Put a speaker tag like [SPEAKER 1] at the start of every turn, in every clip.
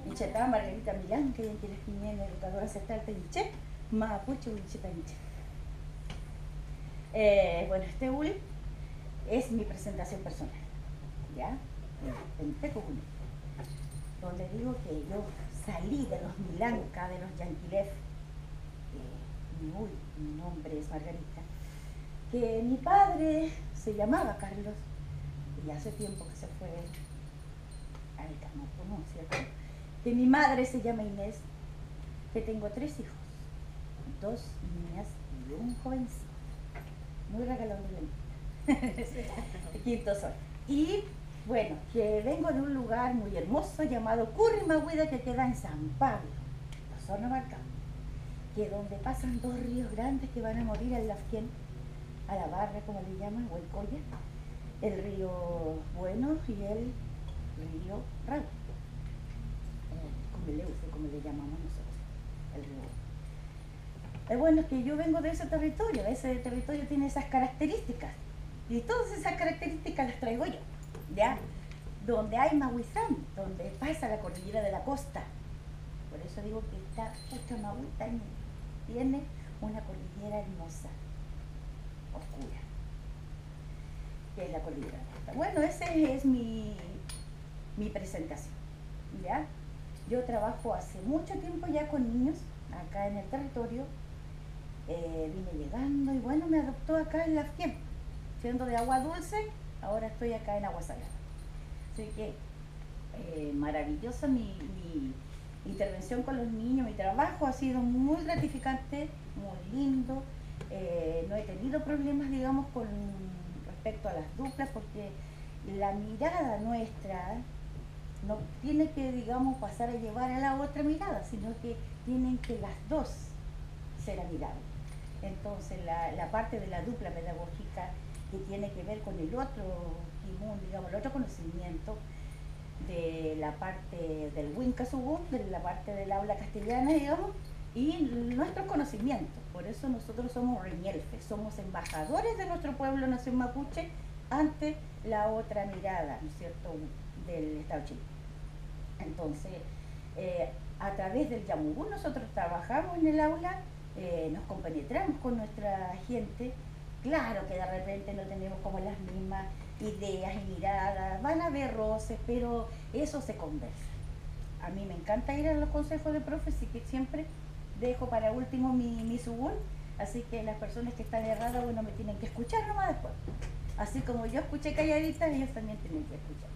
[SPEAKER 1] Ichetá Margarita Milán, que ella tiene educadora ancestral Tañiche, Mapuche, Uicheta Tañiche. Bueno, este UL es mi presentación personal, ¿ya? En Tecujuni, donde digo que yo salí de los Milanca, de los Yanquilev, mi nombre es Margarita, que mi padre se llamaba Carlos, y hace tiempo que se fue al Camapo, ¿no? ¿Cierto? Que mi madre se llama Inés, que tengo 3 hijos, 2 niñas y un jovencito, muy regalado de quinto sol. Y bueno, que vengo de un lugar muy hermoso llamado Currimahuida, que queda en San Pablo, Osorno Marcado, que donde pasan 2 ríos grandes que van a morir al Lafquén, a la barra, como le llaman, Huaycoya, el río Bueno y el río Rabo, como le llamamos nosotros, el río. Bueno, es que yo vengo de ese territorio tiene esas características, y todas esas características las traigo yo, ¿ya? Donde hay Mahuizán, donde pasa la cordillera de la costa, por eso digo que esta Mahuizán tiene una cordillera hermosa, oscura, que es la cordillera de la costa. Bueno, esa es mi presentación, ¿ya? Yo trabajo hace mucho tiempo ya con niños, acá en el territorio, vine llegando y bueno, me adoptó acá en Lafquén, siendo de agua dulce, ahora estoy acá en agua salada. Así que maravillosa mi intervención con los niños, mi trabajo ha sido muy gratificante, muy lindo, no he tenido problemas, digamos, con respecto a las duplas, porque la mirada nuestra no tiene que, digamos, pasar a llevar a la otra mirada, sino que tienen que las dos ser amigables. Entonces la parte de la dupla pedagógica que tiene que ver con el otro digamos, el otro conocimiento de la parte del Winca Subún, de la parte del aula castellana, digamos, y nuestro conocimiento. Por eso nosotros somos reñelfes, somos embajadores de nuestro pueblo nación mapuche ante la otra mirada, ¿no es cierto?, del Estado chileno. Entonces, a través del Yamugún nosotros trabajamos en el aula, nos compenetramos con nuestra gente. Claro que de repente no tenemos como las mismas ideas y miradas, van a haber roces, pero eso se conversa. A mí me encanta ir a los consejos de profes y que siempre dejo para último mi subún, así que las personas que están erradas, bueno, me tienen que escuchar nomás después. Así como yo escuché calladita, ellos también tienen que escuchar.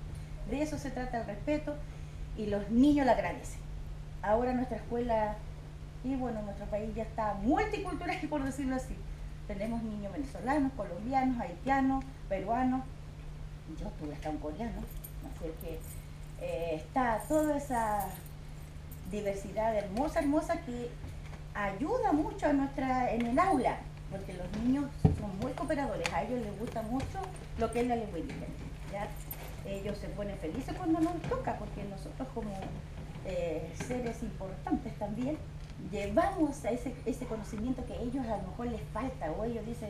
[SPEAKER 1] De eso se trata el respeto y los niños lo agradecen. Ahora nuestra escuela y bueno, nuestro país ya está multicultural, por decirlo así. Tenemos niños venezolanos, colombianos, haitianos, peruanos, yo tuve hasta un coreano, así que está toda esa diversidad hermosa, hermosa, que ayuda mucho en el aula, porque los niños son muy cooperadores, a ellos les gusta mucho lo que es la lengua indígena, ¿ya? Ellos se ponen felices cuando nos toca, porque nosotros como seres importantes también llevamos a ese conocimiento que a ellos a lo mejor les falta, o ellos dicen,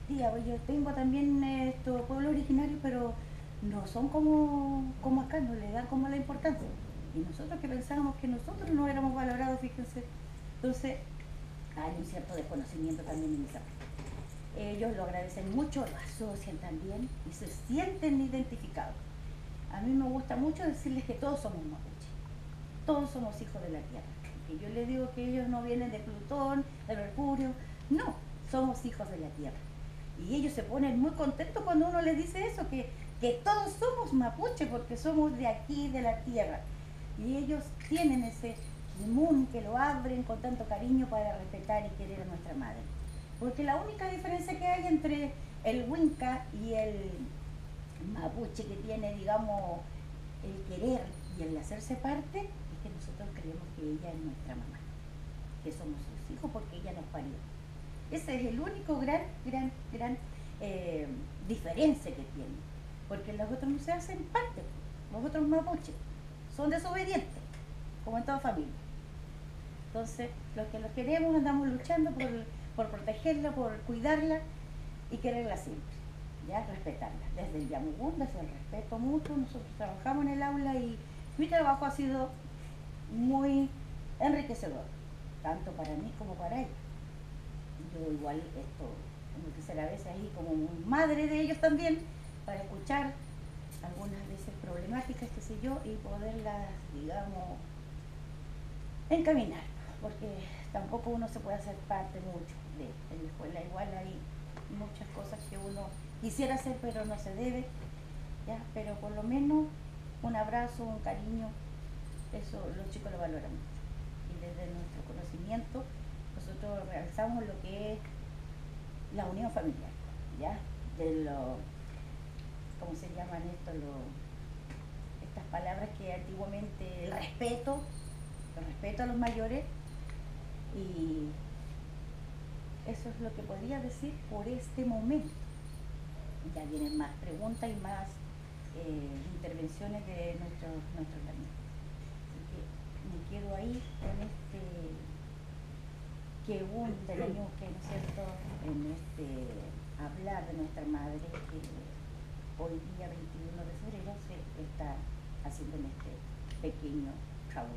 [SPEAKER 1] tía, yo tengo también estos pueblos originarios, pero no son como acá, no le dan como la importancia. Y nosotros que pensábamos que nosotros no éramos valorados, fíjense. Entonces, hay un cierto desconocimiento también en esa parte. Ellos lo agradecen mucho, lo asocian también y se sienten identificados. A mí me gusta mucho decirles que todos somos mapuche, todos somos hijos de la tierra. Que yo les digo que ellos no vienen de Plutón, de Mercurio, no, somos hijos de la tierra. Y ellos se ponen muy contentos cuando uno les dice eso, que todos somos mapuche porque somos de aquí, de la tierra. Y ellos tienen ese kimun que lo abren con tanto cariño para respetar y querer a nuestra madre. Porque la única diferencia que hay entre el Winca y el mapuche, que tiene, digamos, el querer y el hacerse parte, es que nosotros creemos que ella es nuestra mamá, que somos sus hijos porque ella nos parió. Ese es el único gran diferencia que tiene, porque los otros no se hacen parte, los otros mapuches son desobedientes, como en toda familia. Entonces, los que los queremos andamos luchando por protegerla, por cuidarla y quererla siempre, ya, respetarla. Desde el Yamugún, desde el respeto mutuo, nosotros trabajamos en el aula y mi trabajo ha sido muy enriquecedor, tanto para mí como para ellos. Yo igual esto, tengo que ser a veces ahí como madre de ellos también, para escuchar algunas veces problemáticas, qué sé yo, y poderlas, digamos, encaminar, porque tampoco uno se puede hacer parte mucho en la escuela. Igual hay muchas cosas que uno quisiera hacer pero no se debe, ¿ya? Pero por lo menos un abrazo, un cariño, eso los chicos lo valoran mucho. Y desde nuestro conocimiento nosotros realzamos lo que es la unión familiar, ¿ya? De lo, ¿cómo se llaman esto? Estas palabras que antiguamente, el respeto a los mayores, y eso es lo que podría decir por este momento. Ya vienen más preguntas y más intervenciones de nuestros hermanos. Así que me quedo ahí con este que un del año que, ¿no es cierto?, en este hablar de nuestra madre, que hoy día 21 de febrero se está haciendo en este pequeño trabajo.